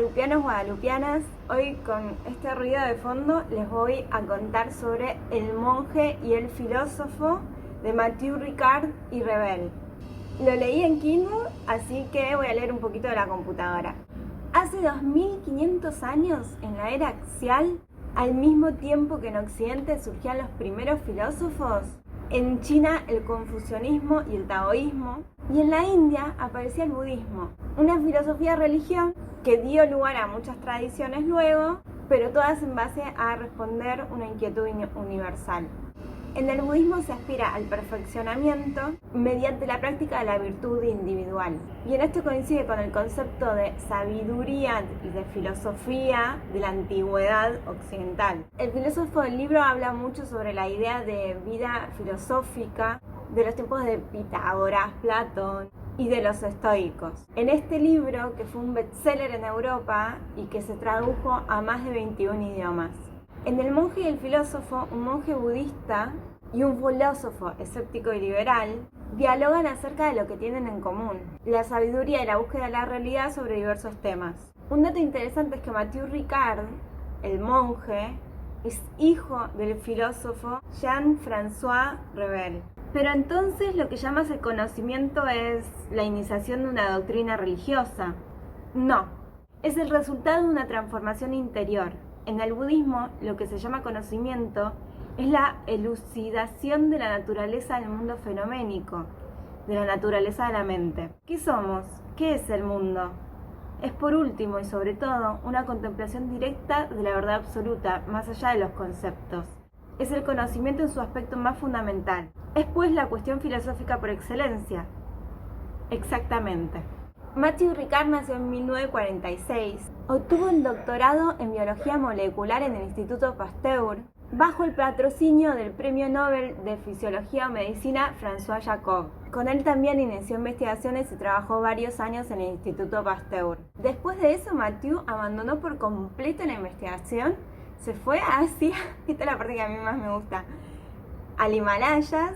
guadalupianos, guadalupianas, hoy con este ruido de fondo les voy a contar sobre El monje y el filósofo de Mathieu Ricard y Revel. Lo leí en Kindle, así que voy a leer un poquito de la computadora. Hace 2500 años, en la era axial, al mismo tiempo que en Occidente surgían los primeros filósofos, en China el confucianismo y el taoísmo, y en la India aparecía el budismo, una filosofía religión que dio lugar a muchas tradiciones luego, pero todas en base a responder una inquietud universal. En el budismo se aspira al perfeccionamiento mediante la práctica de la virtud individual. Y en esto coincide con el concepto de sabiduría y de filosofía de la antigüedad occidental. El filósofo del libro habla mucho sobre la idea de vida filosófica de los tiempos de Pitágoras, Platón y de los estoicos. En este libro, que fue un bestseller en Europa y que se tradujo a más de 21 idiomas. En El monje y el filósofo, un monje budista y un filósofo escéptico y liberal dialogan acerca de lo que tienen en común, la sabiduría y la búsqueda de la realidad sobre diversos temas. Un dato interesante es que Mathieu Ricard, el monje, es hijo del filósofo Jean-François Revel. Pero entonces lo que llamas el conocimiento es la iniciación de una doctrina religiosa. No, es el resultado de una transformación interior. En el budismo, lo que se llama conocimiento es la elucidación de la naturaleza del mundo fenoménico, de la naturaleza de la mente. ¿Qué somos? ¿Qué es el mundo? Es por último y sobre todo una contemplación directa de la verdad absoluta, más allá de los conceptos. Es el conocimiento en su aspecto más fundamental. Es pues la cuestión filosófica por excelencia. Exactamente. Mathieu Ricard nació en 1946. Obtuvo el doctorado en biología molecular en el Instituto Pasteur, bajo el patrocinio del Premio Nobel de Fisiología o Medicina François Jacob. Con él también inició investigaciones y trabajó varios años en el Instituto Pasteur. Después de eso, Mathieu abandonó por completo la investigación, se fue a Asia, esta es la parte que a mí más me gusta, al Himalayas,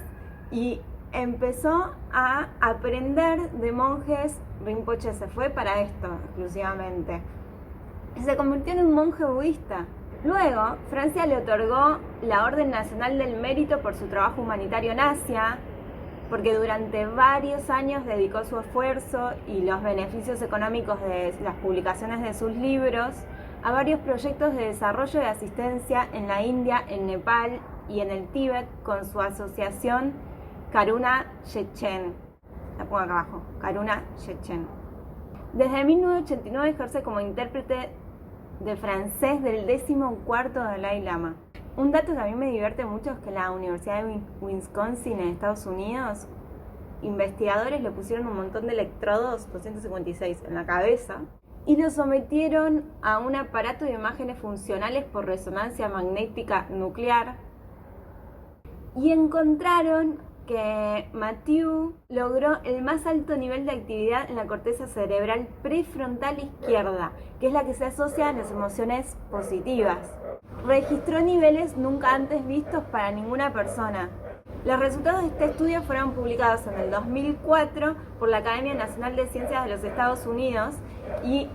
y empezó a aprender de monjes. Rinpoche se fue para esto exclusivamente. Y se convirtió en un monje budista. Luego, Francia le otorgó la Orden Nacional del Mérito por su trabajo humanitario en Asia, porque durante varios años dedicó su esfuerzo y los beneficios económicos de las publicaciones de sus libros a varios proyectos de desarrollo y asistencia en la India, en Nepal y en el Tíbet con su asociación Karuna Shechen. La pongo acá abajo, Karuna Shechen. Desde 1989 ejerce como intérprete de francés del 14º Dalai Lama. Un dato que a mí me divierte mucho es que la Universidad de Wisconsin en Estados Unidos, investigadores le pusieron un montón de electrodos, 256, en la cabeza y lo sometieron a un aparato de imágenes funcionales por resonancia magnética nuclear y encontraron que Mathieu logró el más alto nivel de actividad en la corteza cerebral prefrontal izquierda, que es la que se asocia a las emociones positivas. Registró niveles nunca antes vistos para ninguna persona. Los resultados de este estudio fueron publicados en el 2004 por la Academia Nacional de Ciencias de los Estados Unidos y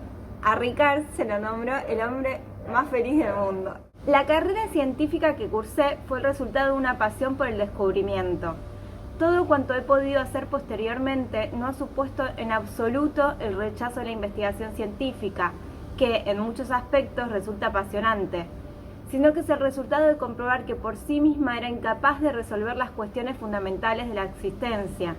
a Ricard se lo nombró el hombre más feliz del mundo. La carrera científica que cursé fue el resultado de una pasión por el descubrimiento. Todo cuanto he podido hacer posteriormente no ha supuesto en absoluto el rechazo de la investigación científica, que en muchos aspectos resulta apasionante, sino que es el resultado de comprobar que por sí misma era incapaz de resolver las cuestiones fundamentales de la existencia.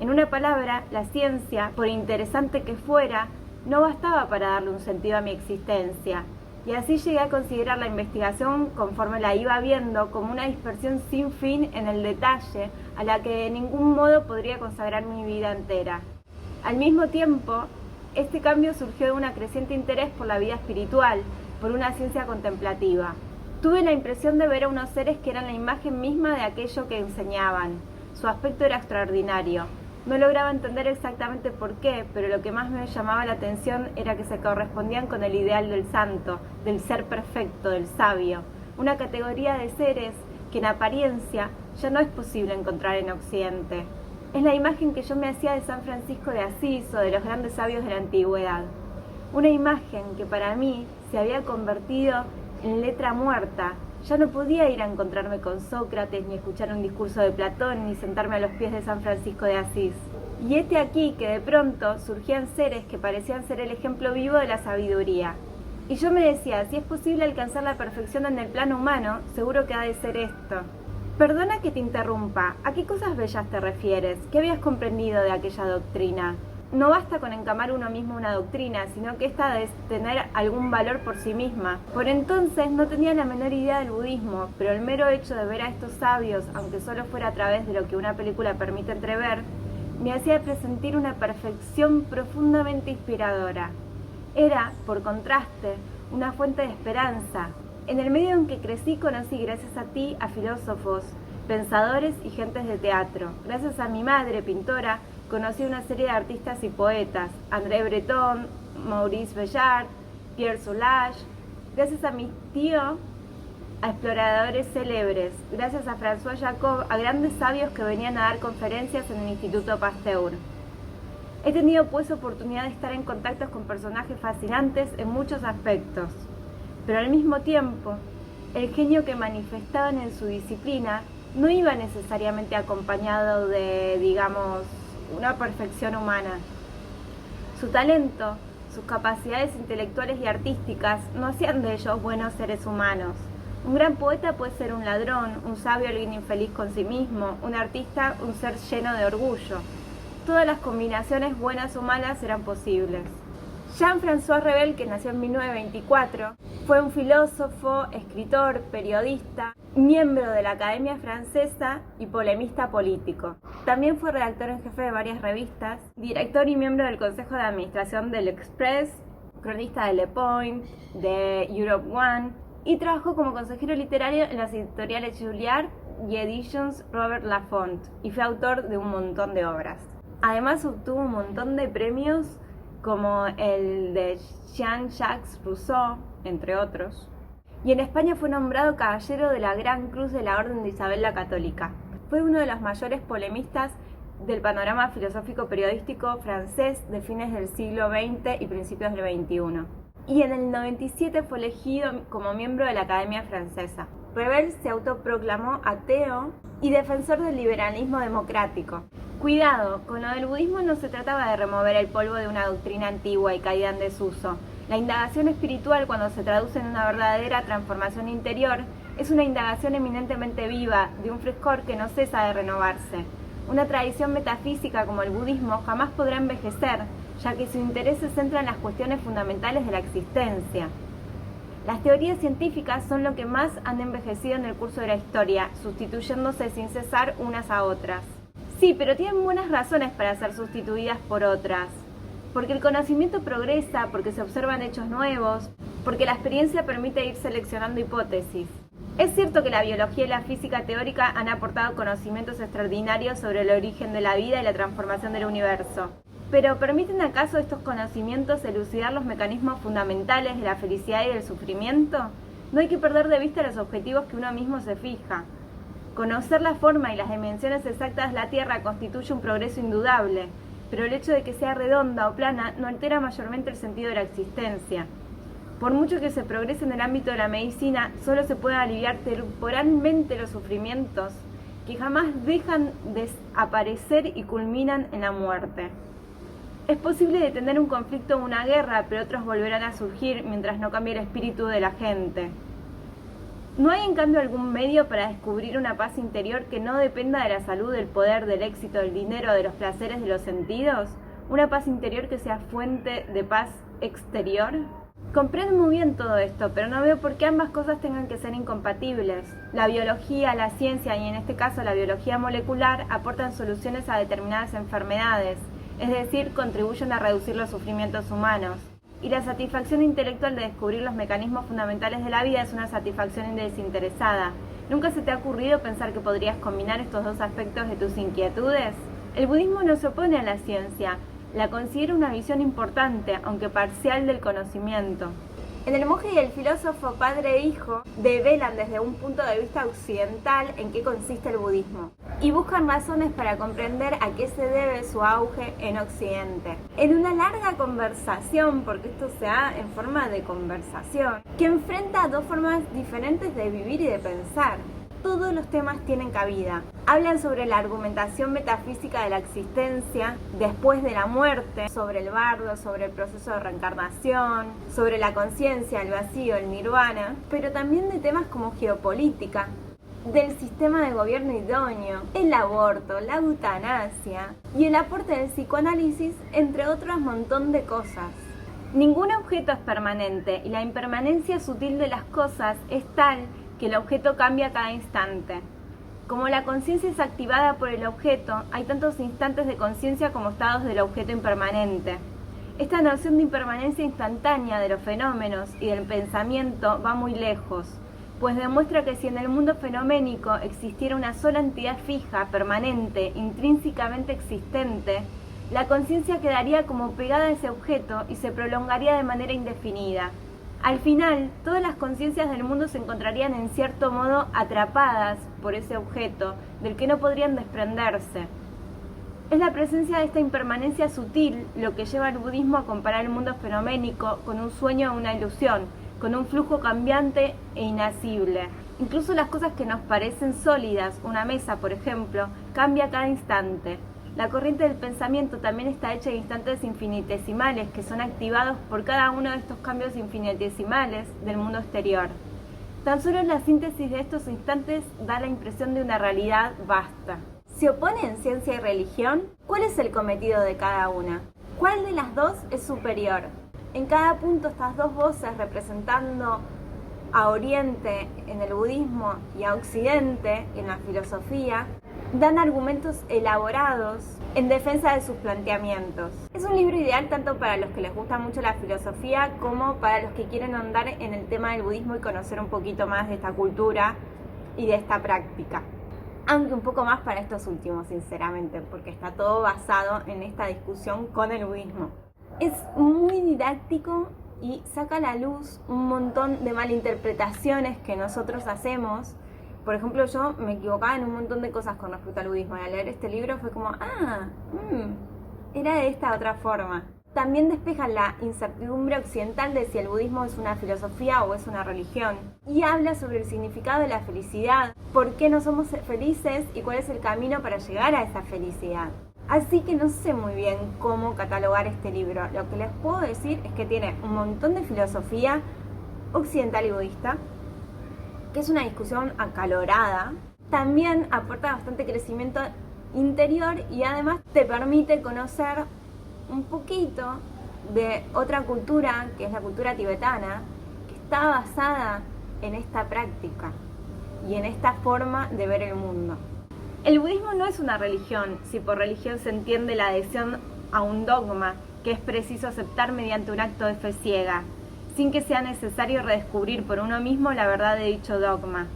En una palabra, la ciencia, por interesante que fuera, no bastaba para darle un sentido a mi existencia. Y así llegué a considerar la investigación, conforme la iba viendo, como una dispersión sin fin en el detalle, a la que de ningún modo podría consagrar mi vida entera. Al mismo tiempo, este cambio surgió de un creciente interés por la vida espiritual, por una ciencia contemplativa. Tuve la impresión de ver a unos seres que eran la imagen misma de aquello que enseñaban. Su aspecto era extraordinario. No lograba entender exactamente por qué, pero lo que más me llamaba la atención era que se correspondían con el ideal del santo, del ser perfecto, del sabio, una categoría de seres que en apariencia ya no es posible encontrar en Occidente. Es la imagen que yo me hacía de San Francisco de Asís o de los grandes sabios de la antigüedad. una imagen que para mí se había convertido en letra muerta. Ya no podía ir a encontrarme con Sócrates, ni escuchar un discurso de Platón, ni sentarme a los pies de San Francisco de Asís. Y este aquí que de pronto surgían seres que parecían ser el ejemplo vivo de la sabiduría. Y yo me decía, si es posible alcanzar la perfección en el plano humano, seguro que ha de ser esto. Perdona que te interrumpa, ¿a qué cosas bellas te refieres? ¿Qué habías comprendido de aquella doctrina? No basta con encamar uno mismo una doctrina, sino que ésta debe tener algún valor por sí misma. Por entonces no tenía la menor idea del budismo, pero el mero hecho de ver a estos sabios, aunque solo fuera a través de lo que una película permite entrever, me hacía presentir una perfección profundamente inspiradora. Era, por contraste, una fuente de esperanza. En el medio en que crecí conocí, gracias a ti, a filósofos, pensadores y gentes de teatro. Gracias a mi madre, pintora, conocí una serie de artistas y poetas, André Breton, Maurice Béjart, Pierre Soulages. Gracias a mi tío, a exploradores célebres. Gracias a François Jacob, a grandes sabios que venían a dar conferencias en el Instituto Pasteur. He tenido pues oportunidad de estar en contacto con personajes fascinantes en muchos aspectos, pero al mismo tiempo, el genio que manifestaban en su disciplina no iba necesariamente acompañado de, digamos, una perfección humana. Su talento, sus capacidades intelectuales y artísticas no hacían de ellos buenos seres humanos. Un gran poeta puede ser un ladrón, un sabio alguien infeliz con sí mismo, un artista un ser lleno de orgullo. Todas las combinaciones buenas o malas eran posibles. Jean-François Revel, que nació en 1924, fue un filósofo, escritor, periodista, miembro de la Academia Francesa y polemista político. También fue redactor en jefe de varias revistas, director y miembro del Consejo de Administración del Express, cronista de Le Point, de Europe One, y trabajó como consejero literario en las editoriales Julliard y Editions Robert Laffont, y fue autor de un montón de obras. Además obtuvo un montón de premios como el de Jean-Jacques Rousseau, entre otros. Y en España fue nombrado caballero de la Gran Cruz de la Orden de Isabel la Católica. Fue uno de los mayores polemistas del panorama filosófico periodístico francés de fines del siglo XX y principios del XXI. Y en el 97 fue elegido como miembro de la Academia Francesa. Revel se autoproclamó ateo y defensor del liberalismo democrático. Cuidado, con lo del budismo no se trataba de remover el polvo de una doctrina antigua y caída en desuso. La indagación espiritual, cuando se traduce en una verdadera transformación interior, es una indagación eminentemente viva, de un frescor que no cesa de renovarse. Una tradición metafísica como el budismo jamás podrá envejecer, ya que su interés se centra en las cuestiones fundamentales de la existencia. Las teorías científicas son lo que más han envejecido en el curso de la historia, sustituyéndose sin cesar unas a otras. Sí, pero tienen buenas razones para ser sustituidas por otras. Porque el conocimiento progresa, porque se observan hechos nuevos, porque la experiencia permite ir seleccionando hipótesis. Es cierto que la biología y la física teórica han aportado conocimientos extraordinarios sobre el origen de la vida y la transformación del universo. Pero ¿permiten acaso estos conocimientos elucidar los mecanismos fundamentales de la felicidad y del sufrimiento? No hay que perder de vista los objetivos que uno mismo se fija. Conocer la forma y las dimensiones exactas de la Tierra constituye un progreso indudable, pero el hecho de que sea redonda o plana no altera mayormente el sentido de la existencia. Por mucho que se progrese en el ámbito de la medicina, solo se pueden aliviar temporalmente los sufrimientos que jamás dejan de aparecer y culminan en la muerte. Es posible detener un conflicto o una guerra, pero otros volverán a surgir mientras no cambie el espíritu de la gente. ¿No hay en cambio algún medio para descubrir una paz interior que no dependa de la salud, del poder, del éxito, del dinero, de los placeres de los sentidos? ¿Una paz interior que sea fuente de paz exterior? Comprendo muy bien todo esto, pero no veo por qué ambas cosas tengan que ser incompatibles. La biología, la ciencia y en este caso la biología molecular aportan soluciones a determinadas enfermedades, es decir, contribuyen a reducir los sufrimientos humanos. Y la satisfacción intelectual de descubrir los mecanismos fundamentales de la vida es una satisfacción desinteresada. ¿Nunca se te ha ocurrido pensar que podrías combinar estos dos aspectos de tus inquietudes? El budismo no se opone a la ciencia, la considera una visión importante, aunque parcial, del conocimiento. En El monje y el filósofo, padre e hijo develan desde un punto de vista occidental en qué consiste el budismo y buscan razones para comprender a qué se debe su auge en Occidente. En una larga conversación, porque esto se da en forma de conversación, que enfrenta dos formas diferentes de vivir y de pensar. Todos los temas tienen cabida. Hablan sobre la argumentación metafísica de la existencia después de la muerte, sobre el bardo, sobre el proceso de reencarnación, sobre la conciencia, el vacío, el nirvana, pero también de temas como geopolítica, del sistema de gobierno idóneo, el aborto, la eutanasia y el aporte del psicoanálisis, entre otros montón de cosas. Ningún objeto es permanente y la impermanencia sutil de las cosas es tal que el objeto cambia cada instante. Como la conciencia es activada por el objeto, hay tantos instantes de conciencia como estados del objeto impermanente. Esta noción de impermanencia instantánea de los fenómenos y del pensamiento va muy lejos, pues demuestra que si en el mundo fenoménico existiera una sola entidad fija, permanente, intrínsecamente existente, la conciencia quedaría como pegada a ese objeto y se prolongaría de manera indefinida. Al final, todas las conciencias del mundo se encontrarían en cierto modo atrapadas por ese objeto, del que no podrían desprenderse. Es la presencia de esta impermanencia sutil lo que lleva al budismo a comparar el mundo fenoménico con un sueño o una ilusión, con un flujo cambiante e inasible. Incluso las cosas que nos parecen sólidas, una mesa por ejemplo, cambia cada instante. La corriente del pensamiento también está hecha de instantes infinitesimales que son activados por cada uno de estos cambios infinitesimales del mundo exterior. Tan solo la síntesis de estos instantes da la impresión de una realidad vasta. ¿Se oponen ciencia y religión? ¿Cuál es el cometido de cada una? ¿Cuál de las dos es superior? En cada punto estas dos voces representando a Oriente en el budismo y a Occidente en la filosofía dan argumentos elaborados en defensa de sus planteamientos. Es un libro ideal tanto para los que les gusta mucho la filosofía como para los que quieren ahondar en el tema del budismo y conocer un poquito más de esta cultura y de esta práctica. Aunque un poco más para estos últimos, sinceramente, porque está todo basado en esta discusión con el budismo. Es muy didáctico y saca a la luz un montón de malinterpretaciones que nosotros hacemos. Por ejemplo, yo me equivocaba en un montón de cosas con respecto al budismo. Y al leer este libro fue como, era de esta otra forma. También despeja la incertidumbre occidental de si el budismo es una filosofía o es una religión. Y habla sobre el significado de la felicidad, por qué no somos felices y cuál es el camino para llegar a esa felicidad. Así que no sé muy bien cómo catalogar este libro. Lo que les puedo decir es que tiene un montón de filosofía occidental y budista, que es una discusión acalorada. También aporta bastante crecimiento interior y además te permite conocer un poquito de otra cultura, que es la cultura tibetana, que está basada en esta práctica y en esta forma de ver el mundo. El budismo no es una religión, si por religión se entiende la adhesión a un dogma que es preciso aceptar mediante un acto de fe ciega, sin que sea necesario redescubrir por uno mismo la verdad de dicho dogma.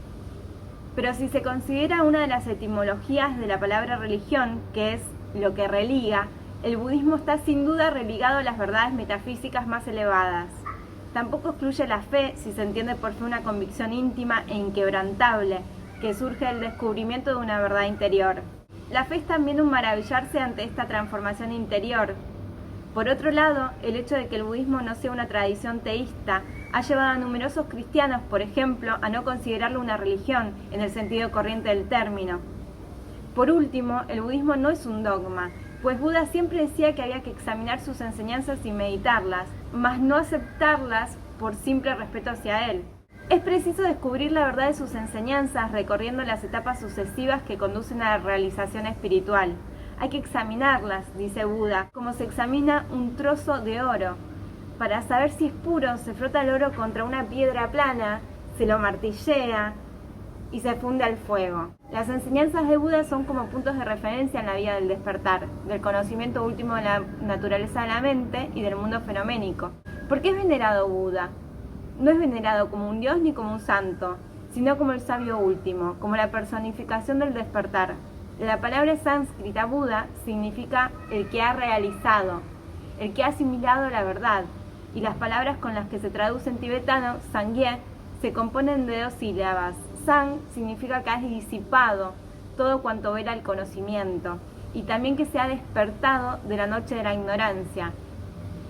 Pero si se considera una de las etimologías de la palabra religión, que es lo que religa, el budismo está sin duda religado a las verdades metafísicas más elevadas. Tampoco excluye la fe si se entiende por fe una convicción íntima e inquebrantable, que surge del descubrimiento de una verdad interior. La fe es también un maravillarse ante esta transformación interior. Por otro lado, el hecho de que el budismo no sea una tradición teísta ha llevado a numerosos cristianos, por ejemplo, a no considerarlo una religión en el sentido corriente del término. Por último, el budismo no es un dogma, pues Buda siempre decía que había que examinar sus enseñanzas y meditarlas, mas no aceptarlas por simple respeto hacia él. Es preciso descubrir la verdad de sus enseñanzas recorriendo las etapas sucesivas que conducen a la realización espiritual. Hay que examinarlas, dice Buda, como se examina un trozo de oro. Para saber si es puro, se frota el oro contra una piedra plana, se lo martillea y se funde al fuego. Las enseñanzas de Buda son como puntos de referencia en la vía del despertar, del conocimiento último de la naturaleza de la mente y del mundo fenoménico. ¿Por qué es venerado Buda? No es venerado como un dios ni como un santo, sino como el sabio último, como la personificación del despertar. La palabra sánscrita Buda significa el que ha realizado, el que ha asimilado la verdad. y las palabras con las que se traduce en tibetano, sangye, se componen de 2 sílabas. Sang significa que has disipado todo cuanto vela el conocimiento, y también que se ha despertado de la noche de la ignorancia.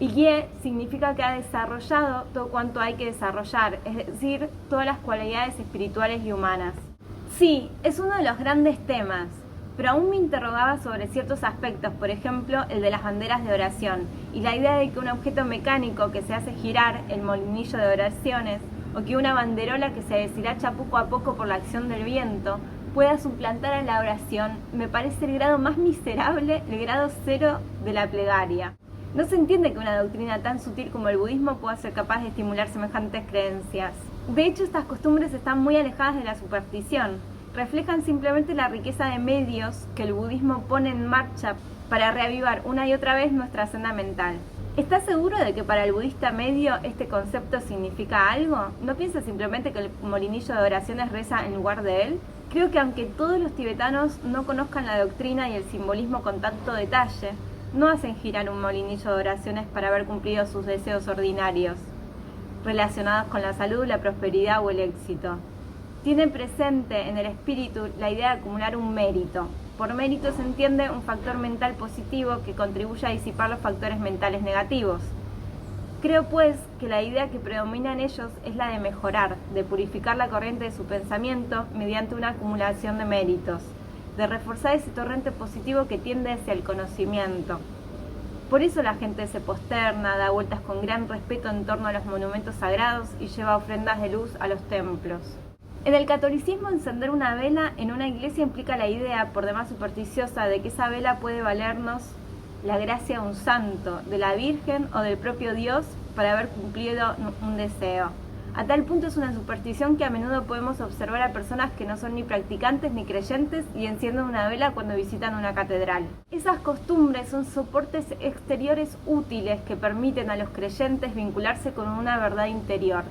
Y Ye significa que ha desarrollado todo cuanto hay que desarrollar, es decir, todas las cualidades espirituales y humanas. Sí, es uno de los grandes temas, pero aún me interrogaba sobre ciertos aspectos, por ejemplo, el de las banderas de oración, y la idea de que un objeto mecánico que se hace girar, el molinillo de oraciones, o que una banderola que se deshilacha poco a poco por la acción del viento, pueda suplantar a la oración, me parece el grado más miserable, el grado 0 de la plegaria. No se entiende que una doctrina tan sutil como el budismo pueda ser capaz de estimular semejantes creencias. De hecho, estas costumbres están muy alejadas de la superstición. Reflejan simplemente la riqueza de medios que el budismo pone en marcha para reavivar una y otra vez nuestra senda mental. ¿Estás seguro de que para el budista medio este concepto significa algo? ¿No piensas simplemente que el molinillo de oraciones reza en lugar de él? Creo que aunque todos los tibetanos no conozcan la doctrina y el simbolismo con tanto detalle, no hacen girar un molinillo de oraciones para haber cumplido sus deseos ordinarios, relacionados con la salud, la prosperidad o el éxito. Tienen presente en el espíritu la idea de acumular un mérito. Por mérito se entiende un factor mental positivo que contribuye a disipar los factores mentales negativos. Creo pues que la idea que predomina en ellos es la de mejorar, de purificar la corriente de su pensamiento mediante una acumulación de méritos, de reforzar ese torrente positivo que tiende hacia el conocimiento. Por eso la gente se posterna, da vueltas con gran respeto en torno a los monumentos sagrados y lleva ofrendas de luz a los templos. En el catolicismo, encender una vela en una iglesia implica la idea, por demás supersticiosa, de que esa vela puede valernos la gracia de un santo, de la Virgen o del propio Dios para haber cumplido un deseo. A tal punto es una superstición que a menudo podemos observar a personas que no son ni practicantes ni creyentes y encienden una vela cuando visitan una catedral. Esas costumbres son soportes exteriores útiles que permiten a los creyentes vincularse con una verdad interior.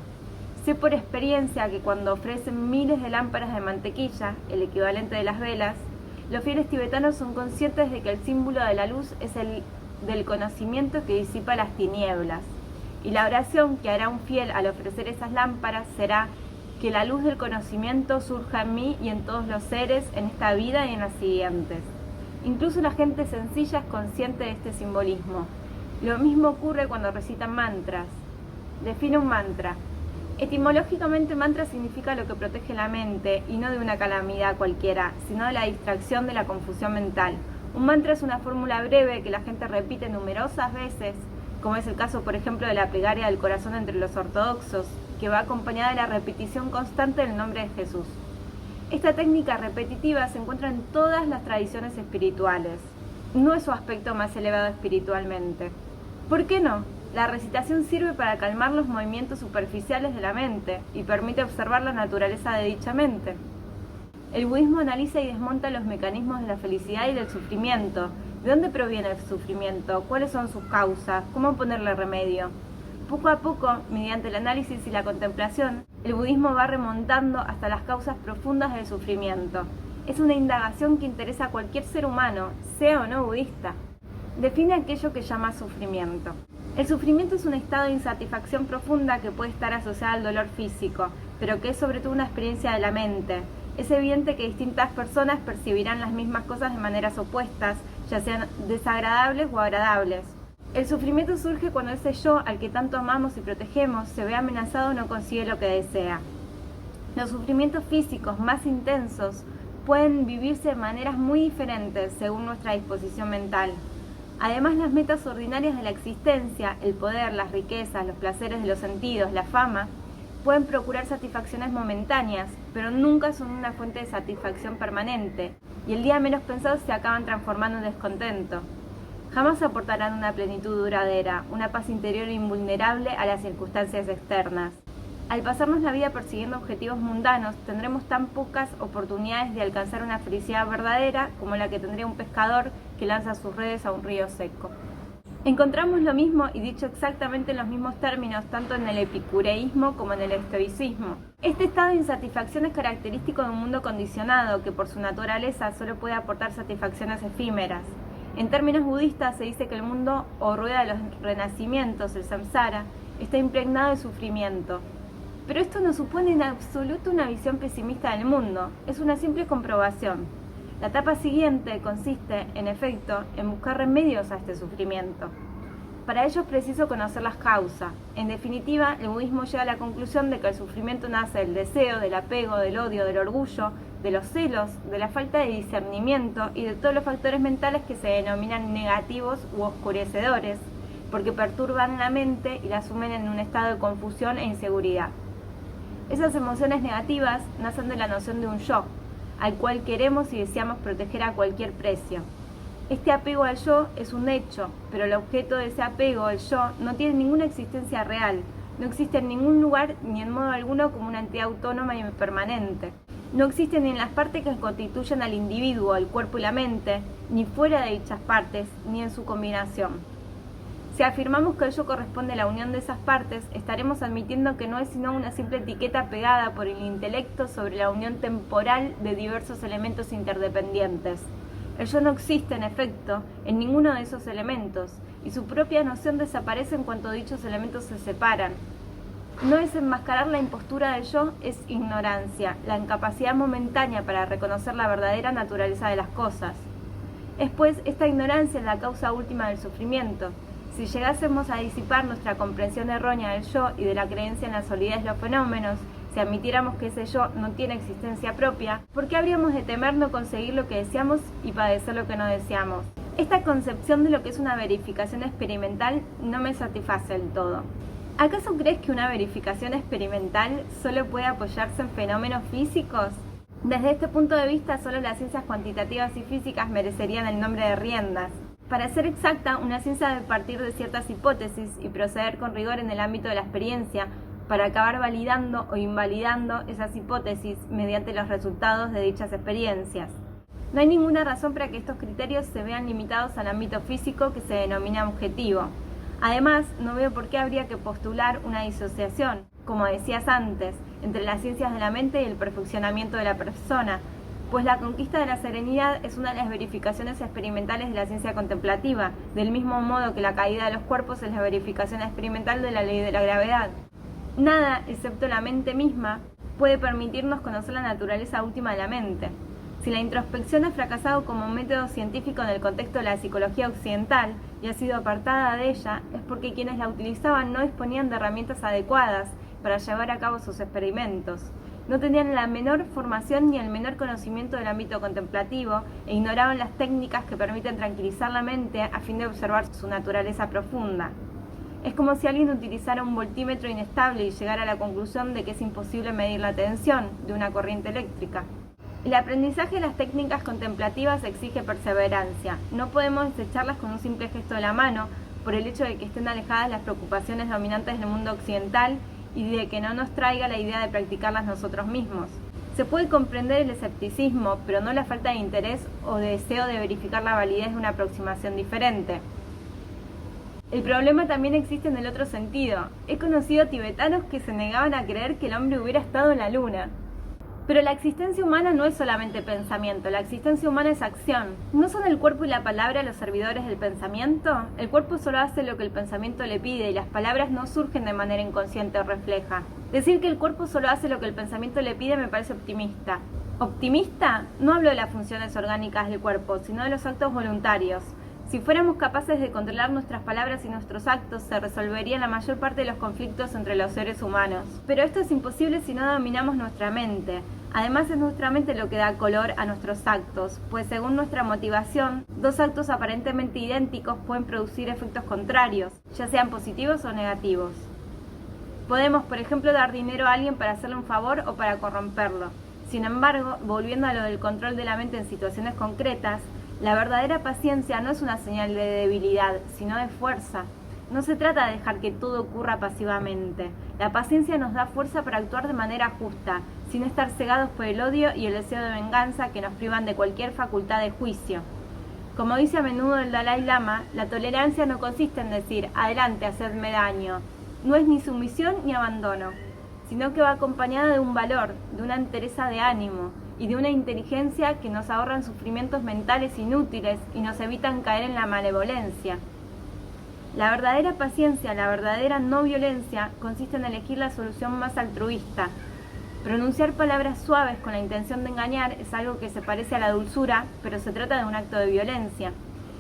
Sé por experiencia que cuando ofrecen miles de lámparas de mantequilla, el equivalente de las velas, los fieles tibetanos son conscientes de que el símbolo de la luz es el del conocimiento que disipa las tinieblas. Y la oración que hará un fiel al ofrecer esas lámparas será que la luz del conocimiento surja en mí y en todos los seres en esta vida y en las siguientes. Incluso la gente sencilla es consciente de este simbolismo. Lo mismo ocurre cuando recitan mantras. Define un mantra. Etimológicamente, mantra significa lo que protege la mente, y no de una calamidad cualquiera, sino de la distracción de la confusión mental. Un mantra es una fórmula breve que la gente repite numerosas veces, como es el caso, por ejemplo, de la plegaria del corazón entre los ortodoxos, que va acompañada de la repetición constante del nombre de Jesús. Esta técnica repetitiva se encuentra en todas las tradiciones espirituales. No es su aspecto más elevado espiritualmente. ¿Por qué no? La recitación sirve para calmar los movimientos superficiales de la mente y permite observar la naturaleza de dicha mente. El budismo analiza y desmonta los mecanismos de la felicidad y del sufrimiento. ¿De dónde proviene el sufrimiento? ¿Cuáles son sus causas? ¿Cómo ponerle remedio? Poco a poco, mediante el análisis y la contemplación, el budismo va remontando hasta las causas profundas del sufrimiento. Es una indagación que interesa a cualquier ser humano, sea o no budista. Define aquello que llama sufrimiento. El sufrimiento es un estado de insatisfacción profunda que puede estar asociado al dolor físico, pero que es sobre todo una experiencia de la mente. Es evidente que distintas personas percibirán las mismas cosas de maneras opuestas, ya sean desagradables o agradables. El sufrimiento surge cuando ese yo al que tanto amamos y protegemos se ve amenazado o no consigue lo que desea. Los sufrimientos físicos más intensos pueden vivirse de maneras muy diferentes según nuestra disposición mental. Además, las metas ordinarias de la existencia, el poder, las riquezas, los placeres de los sentidos, la fama, pueden procurar satisfacciones momentáneas, pero nunca son una fuente de satisfacción permanente, y el día menos pensado se acaban transformando en descontento. Jamás aportarán una plenitud duradera, una paz interior invulnerable a las circunstancias externas. Al pasarnos la vida persiguiendo objetivos mundanos, tendremos tan pocas oportunidades de alcanzar una felicidad verdadera como la que tendría un pescador que lanza sus redes a un río seco. Encontramos lo mismo y dicho exactamente en los mismos términos tanto en el epicureísmo como en el estoicismo. Este estado de insatisfacción es característico de un mundo condicionado que por su naturaleza solo puede aportar satisfacciones efímeras. En términos budistas se dice que el mundo o rueda de los renacimientos, el samsara, está impregnado de sufrimiento. Pero esto no supone en absoluto una visión pesimista del mundo, es una simple comprobación. La etapa siguiente consiste, en efecto, en buscar remedios a este sufrimiento. Para ello es preciso conocer las causas. En definitiva, el budismo llega a la conclusión de que el sufrimiento nace del deseo, del apego, del odio, del orgullo, de los celos, de la falta de discernimiento y de todos los factores mentales que se denominan negativos u oscurecedores, porque perturban la mente y la sumen en un estado de confusión e inseguridad. Esas emociones negativas nacen de la noción de un yo, al cual queremos y deseamos proteger a cualquier precio. Este apego al yo es un hecho, pero el objeto de ese apego, el yo, no tiene ninguna existencia real, no existe en ningún lugar ni en modo alguno como una entidad autónoma y permanente. No existe ni en las partes que constituyen al individuo, el cuerpo y la mente, ni fuera de dichas partes, ni en su combinación. Si afirmamos que el yo corresponde a la unión de esas partes, estaremos admitiendo que no es sino una simple etiqueta pegada por el intelecto sobre la unión temporal de diversos elementos interdependientes. El yo no existe, en efecto, en ninguno de esos elementos, y su propia noción desaparece en cuanto dichos elementos se separan. No es enmascarar la impostura del yo, es ignorancia, la incapacidad momentánea para reconocer la verdadera naturaleza de las cosas. Es pues esta ignorancia la causa última del sufrimiento. Si llegásemos a disipar nuestra comprensión errónea del yo y de la creencia en la solidez de los fenómenos, si admitiéramos que ese yo no tiene existencia propia, ¿por qué habríamos de temer no conseguir lo que deseamos y padecer lo que no deseamos? Esta concepción de lo que es una verificación experimental no me satisface del todo. ¿Acaso crees que una verificación experimental solo puede apoyarse en fenómenos físicos? Desde este punto de vista, solo las ciencias cuantitativas y físicas merecerían el nombre de riendas. Para ser exacta, una ciencia debe partir de ciertas hipótesis y proceder con rigor en el ámbito de la experiencia para acabar validando o invalidando esas hipótesis mediante los resultados de dichas experiencias. No hay ninguna razón para que estos criterios se vean limitados al ámbito físico que se denomina objetivo. Además, no veo por qué habría que postular una disociación, como decías antes, entre las ciencias de la mente y el perfeccionamiento de la persona, pues la conquista de la serenidad es una de las verificaciones experimentales de la ciencia contemplativa, del mismo modo que la caída de los cuerpos es la verificación experimental de la ley de la gravedad. Nada, excepto la mente misma, puede permitirnos conocer la naturaleza última de la mente. Si la introspección ha fracasado como método científico en el contexto de la psicología occidental y ha sido apartada de ella, es porque quienes la utilizaban no disponían de herramientas adecuadas para llevar a cabo sus experimentos. No tenían la menor formación ni el menor conocimiento del ámbito contemplativo e ignoraban las técnicas que permiten tranquilizar la mente a fin de observar su naturaleza profunda. Es como si alguien utilizara un voltímetro inestable y llegara a la conclusión de que es imposible medir la tensión de una corriente eléctrica. El aprendizaje de las técnicas contemplativas exige perseverancia. No podemos desecharlas con un simple gesto de la mano por el hecho de que estén alejadas las preocupaciones dominantes del mundo occidental y de que no nos traiga la idea de practicarlas nosotros mismos. Se puede comprender el escepticismo, pero no la falta de interés o de deseo de verificar la validez de una aproximación diferente. El problema también existe en el otro sentido. He conocido tibetanos que se negaban a creer que el hombre hubiera estado en la luna. Pero la existencia humana no es solamente pensamiento, la existencia humana es acción. ¿No son el cuerpo y la palabra los servidores del pensamiento? El cuerpo solo hace lo que el pensamiento le pide y las palabras no surgen de manera inconsciente o refleja. Decir que el cuerpo solo hace lo que el pensamiento le pide me parece optimista. ¿Optimista? No hablo de las funciones orgánicas del cuerpo, sino de los actos voluntarios. Si fuéramos capaces de controlar nuestras palabras y nuestros actos, se resolvería la mayor parte de los conflictos entre los seres humanos. Pero esto es imposible si no dominamos nuestra mente. Además, es nuestra mente lo que da color a nuestros actos, pues según nuestra motivación, dos actos aparentemente idénticos pueden producir efectos contrarios, ya sean positivos o negativos. Podemos, por ejemplo, dar dinero a alguien para hacerle un favor o para corromperlo. Sin embargo, volviendo a lo del control de la mente en situaciones concretas, la verdadera paciencia no es una señal de debilidad, sino de fuerza. No se trata de dejar que todo ocurra pasivamente. La paciencia nos da fuerza para actuar de manera justa, sin estar cegados por el odio y el deseo de venganza que nos privan de cualquier facultad de juicio. Como dice a menudo el Dalai Lama, la tolerancia no consiste en decir, adelante, hacedme daño. No es ni sumisión ni abandono, sino que va acompañada de un valor, de una entereza de ánimo. y de una inteligencia que nos ahorran sufrimientos mentales inútiles y nos evitan caer en la malevolencia. La verdadera paciencia, la verdadera no violencia, consiste en elegir la solución más altruista. Pronunciar palabras suaves con la intención de engañar es algo que se parece a la dulzura, pero se trata de un acto de violencia.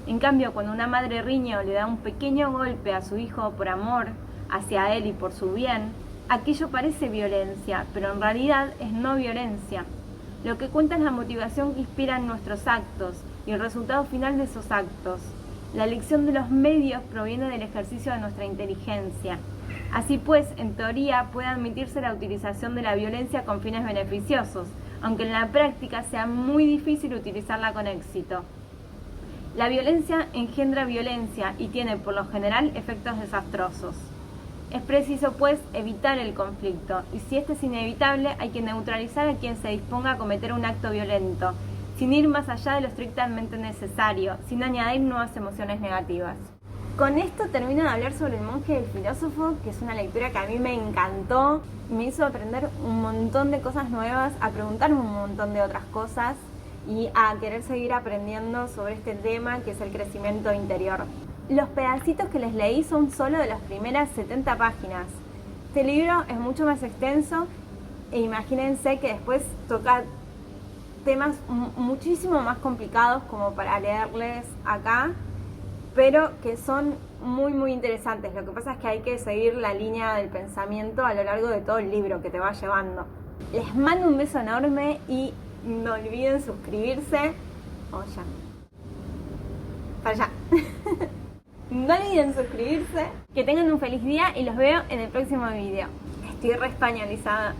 En cambio, cuando una madre riñe o le da un pequeño golpe a su hijo por amor hacia él y por su bien, aquello parece violencia, pero en realidad es no violencia. Lo que cuenta es la motivación que inspiran nuestros actos y el resultado final de esos actos. La elección de los medios proviene del ejercicio de nuestra inteligencia. Así pues, en teoría, puede admitirse la utilización de la violencia con fines beneficiosos, aunque en la práctica sea muy difícil utilizarla con éxito. La violencia engendra violencia y tiene, por lo general, efectos desastrosos. Es preciso, pues, evitar el conflicto, y si este es inevitable, hay que neutralizar a quien se disponga a cometer un acto violento, sin ir más allá de lo estrictamente necesario, sin añadir nuevas emociones negativas. Con esto termino de hablar sobre El monje y el filósofo, que es una lectura que a mí me encantó, me hizo aprender un montón de cosas nuevas, a preguntarme un montón de otras cosas y a querer seguir aprendiendo sobre este tema que es el crecimiento interior. Los pedacitos que les leí son solo de las primeras 70 páginas. Este libro es mucho más extenso e imagínense que después toca temas muchísimo más complicados como para leerles acá, pero que son muy interesantes. Lo que pasa es que hay que seguir la línea del pensamiento a lo largo de todo el libro que te va llevando. Les mando un beso enorme y no olviden suscribirse. Ya. Para allá. No olviden suscribirse. Que tengan un feliz día y los veo en el próximo video. Estoy re españolizada.